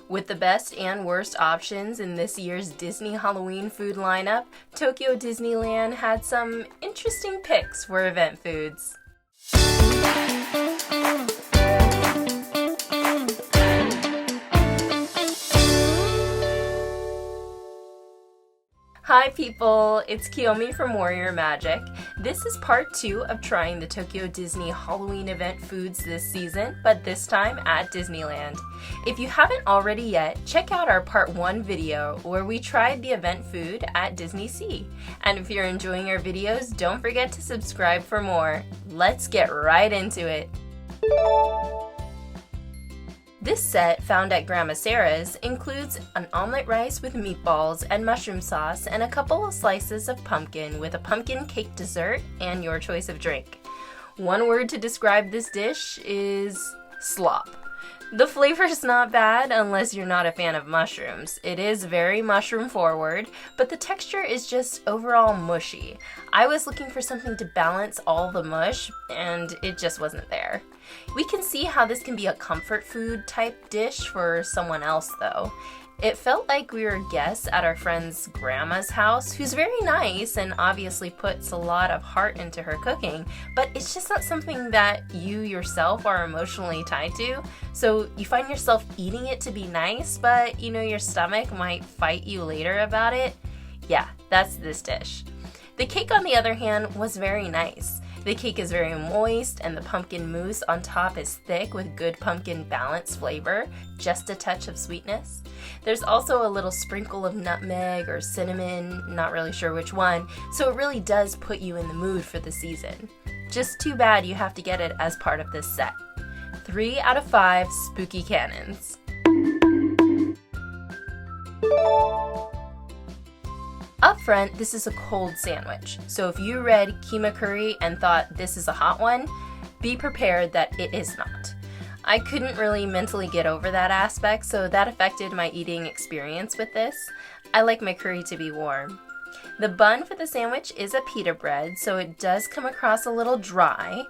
With the best and worst options in this year's Disney Halloween food lineup, Tokyo Disneyland had some interesting picks for event foods. Hi people, it's Kiyomi from Warrior Magic. This is part 2 of trying the Tokyo Disney Halloween event foods this season, but this time at Disneyland. If you haven't already yet, check out our part 1 video where we tried the event food at Disney Sea. And if you're enjoying our videos, don't forget to subscribe for more. Let's get right into it. This set, found at Grandma Sarah's, includes an omelet rice with meatballs and mushroom sauce and a couple of slices of pumpkin with a pumpkin cake dessert and your choice of drink. One word to describe this dish is slop. The flavor is not bad unless you're not a fan of mushrooms. It is very mushroom forward, but the texture is just overall mushy. I was looking for something to balance all the mush, and it just wasn't there. We can see how this can be a comfort food type dish for someone else though. It felt like we were guests at our friend's grandma's house, who's very nice and obviously puts a lot of heart into her cooking, but it's just not something that you yourself are emotionally tied to. So you find yourself eating it to be nice, but your stomach might fight you later about it. Yeah, that's this dish. The cake, on the other hand, was very nice. The cake is very moist and the pumpkin mousse on top is thick with good pumpkin balanced flavor, just a touch of sweetness. There's also a little sprinkle of nutmeg or cinnamon, not really sure which one, so it really does put you in the mood for the season. Just too bad you have to get it as part of this set. 3 out of 5 spooky cannons. Up front, this is a cold sandwich, so if you read keema curry and thought this is a hot one, be prepared that it is not. I couldn't really mentally get over that aspect, so that affected my eating experience with this. I like my curry to be warm. The bun for the sandwich is a pita bread, so it does come across a little dry.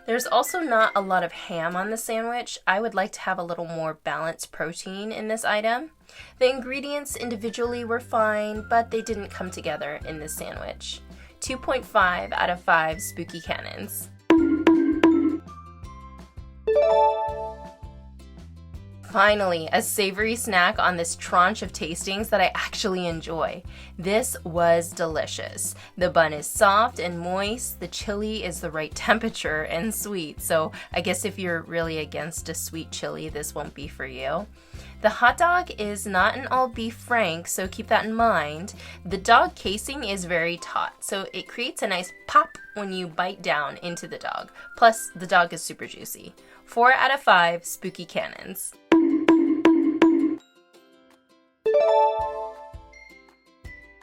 There's also not a lot of ham on the sandwich. I would like to have a little more balanced protein in this item. The ingredients individually were fine, but they didn't come together in this sandwich. 2.5 out of 5 spooky cannons. Finally, a savory snack on this tranche of tastings that I actually enjoy. This was delicious. The bun is soft and moist, the chili is the right temperature and sweet, so I guess if you're really against a sweet chili, this won't be for you. The hot dog is not an all-beef frank, so keep that in mind. The dog casing is very taut, so it creates a nice pop when you bite down into the dog. Plus, the dog is super juicy. 4 out of 5 spooky cannons.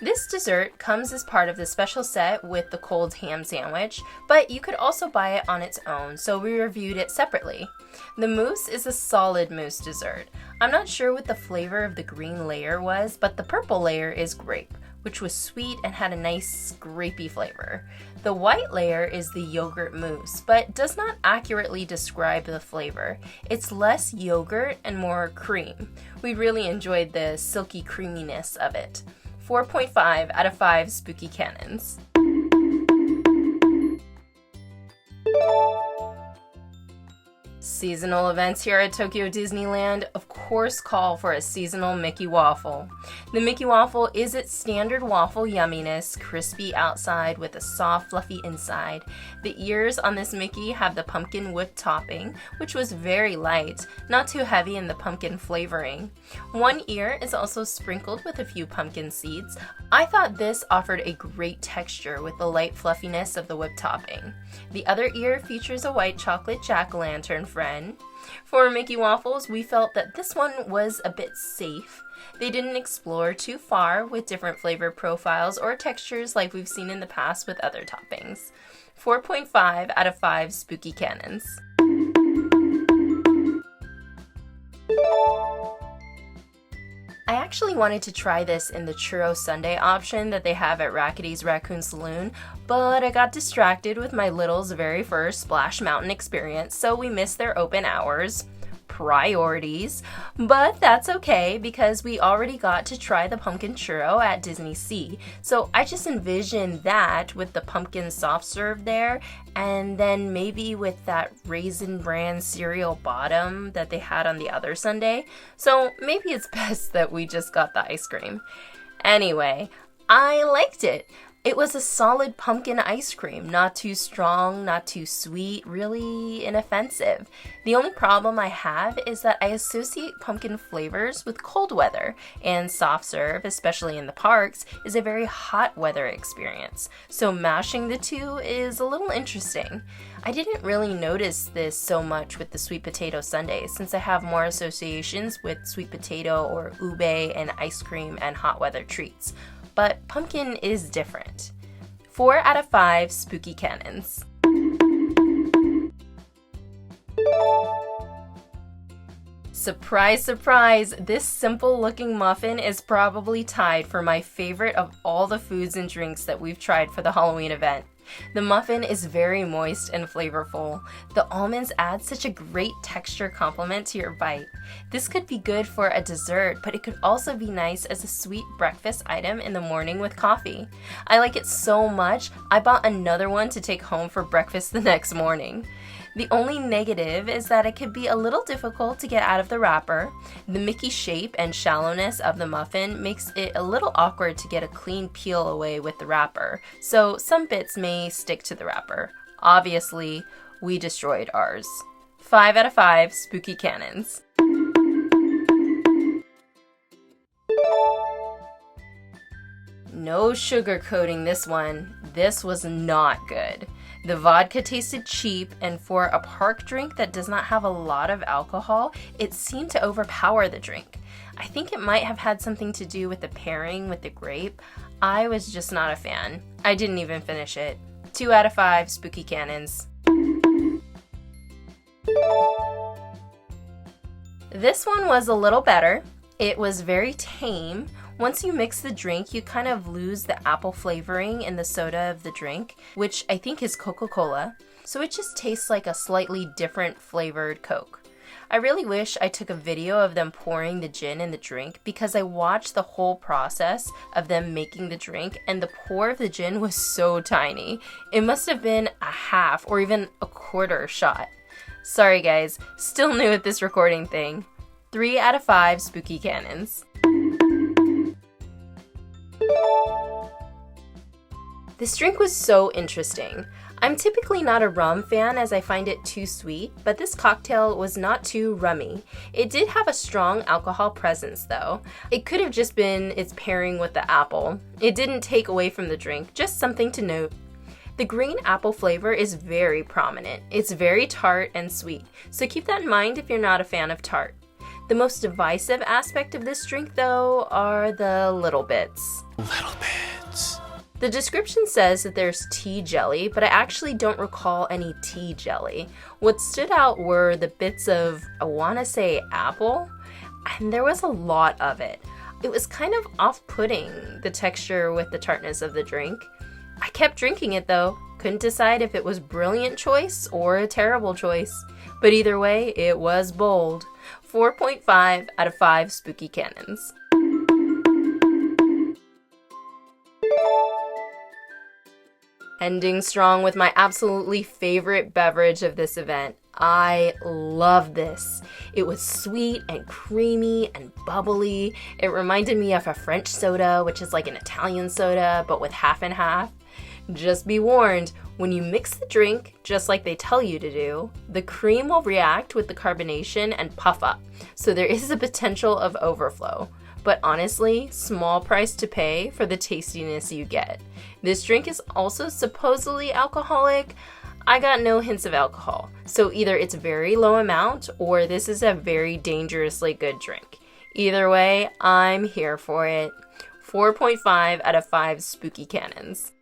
This dessert comes as part of the special set with the cold ham sandwich, but you could also buy it on its own, so we reviewed it separately. The mousse is a solid mousse dessert. I'm not sure what the flavor of the green layer was, but the purple layer is grape, which was sweet and had a nice grapey flavor. The white layer is the yogurt mousse, but does not accurately describe the flavor. It's less yogurt and more cream. We really enjoyed the silky creaminess of it. 4.5 out of 5 spooky cannons. Seasonal events here at Tokyo Disneyland, of course, call for a seasonal Mickey waffle. The Mickey waffle is its standard waffle yumminess, crispy outside with a soft, fluffy inside. The ears on this Mickey have the pumpkin whipped topping, which was very light, not too heavy in the pumpkin flavoring. One ear is also sprinkled with a few pumpkin seeds. I thought this offered a great texture with the light fluffiness of the whipped topping. The other ear features a white chocolate jack-o'-lantern friend. For Mickey waffles, we felt that this one was a bit safe. They didn't explore too far with different flavor profiles or textures like we've seen in the past with other toppings. 4.5 out of 5 spooky cannons. I actually wanted to try this in the churro sundae option that they have at Rackety's Raccoon Saloon, but I got distracted with my little's very first Splash Mountain experience, so we missed their open hours. priorities, but that's okay because we already got to try the pumpkin churro at Disney Sea. So I just envisioned that with the pumpkin soft serve there, and then maybe with that Raisin Bran cereal bottom that they had on the other sundae. So maybe it's best that we just got the ice cream. Anyway, I liked it. It was a solid pumpkin ice cream, not too strong, not too sweet, really inoffensive. The only problem I have is that I associate pumpkin flavors with cold weather, and soft serve, especially in the parks, is a very hot weather experience. So mashing the two is a little interesting. I didn't really notice this so much with the sweet potato sundae since I have more associations with sweet potato or ube and ice cream and hot weather treats. But pumpkin is different. 4 out of 5 spooky cannons. Surprise, surprise! This simple looking muffin is probably tied for my favorite of all the foods and drinks that we've tried for the Halloween event. The muffin is very moist and flavorful. The almonds add such a great texture complement to your bite. This could be good for a dessert, but it could also be nice as a sweet breakfast item in the morning with coffee. I like it so much, I bought another one to take home for breakfast the next morning. The only negative is that it could be a little difficult to get out of the wrapper. The Mickey shape and shallowness of the muffin makes it a little awkward to get a clean peel away with the wrapper, so some bits may stick to the wrapper. Obviously, we destroyed ours. 5 out of 5 spooky cannons. No sugarcoating this one. This was not good. The vodka tasted cheap, and for a park drink that does not have a lot of alcohol, it seemed to overpower the drink. I think it might have had something to do with the pairing with the grape. I was just not a fan. I didn't even finish it. 2 out of 5 spooky cannons. This one was a little better. It was very tame. Once you mix the drink, you kind of lose the apple flavoring in the soda of the drink, which I think is Coca-Cola, so it just tastes like a slightly different flavored Coke. I really wish I took a video of them pouring the gin in the drink because I watched the whole process of them making the drink, and the pour of the gin was so tiny. It must have been a half or even a quarter shot. Sorry guys, still new at this recording thing. 3 out of 5 spooky cannons. This drink was so interesting. I'm typically not a rum fan as I find it too sweet, but this cocktail was not too rummy. It did have a strong alcohol presence though. It could have just been its pairing with the apple. It didn't take away from the drink, just something to note. The green apple flavor is very prominent. It's very tart and sweet, so keep that in mind if you're not a fan of tart. The most divisive aspect of this drink though are the little bits. Little bits. The description says that there's tea jelly, but I actually don't recall any tea jelly. What stood out were the bits of, I want to say, apple, and there was a lot of it. It was kind of off-putting, the texture with the tartness of the drink. I kept drinking it though, couldn't decide if it was a brilliant choice or a terrible choice. But either way, it was bold. 4.5 out of 5 spooky cannons. Ending strong with my absolutely favorite beverage of this event. I love this. It was sweet and creamy and bubbly. It reminded me of a French soda, which is like an Italian soda, but with half and half. Just be warned, when you mix the drink, just like they tell you to do, the cream will react with the carbonation and puff up, so there is a potential of overflow. But honestly, small price to pay for the tastiness you get. This drink is also supposedly alcoholic. I got no hints of alcohol, so either it's a very low amount or this is a very dangerously good drink. Either way, I'm here for it. 4.5 out of 5 spooky cannons.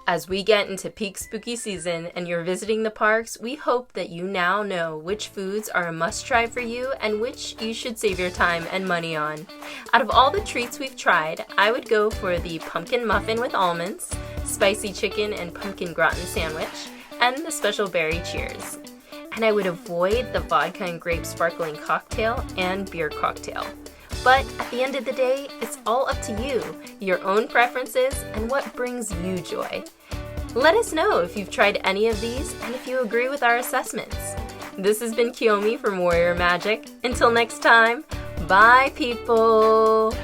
As we get into peak spooky season and you're visiting the parks, we hope that you now know which foods are a must-try for you and which you should save your time and money on. Out of all the treats we've tried, I would go for the pumpkin muffin with almonds, spicy chicken and pumpkin gratin sandwich, and the special berry cheers. And I would avoid the vodka and grape sparkling cocktail and beer cocktail. But at the end of the day, it's all up to you, your own preferences, and what brings you joy. Let us know if you've tried any of these and if you agree with our assessments. This has been Kiyomi from Warrior Magic. Until next time, bye people!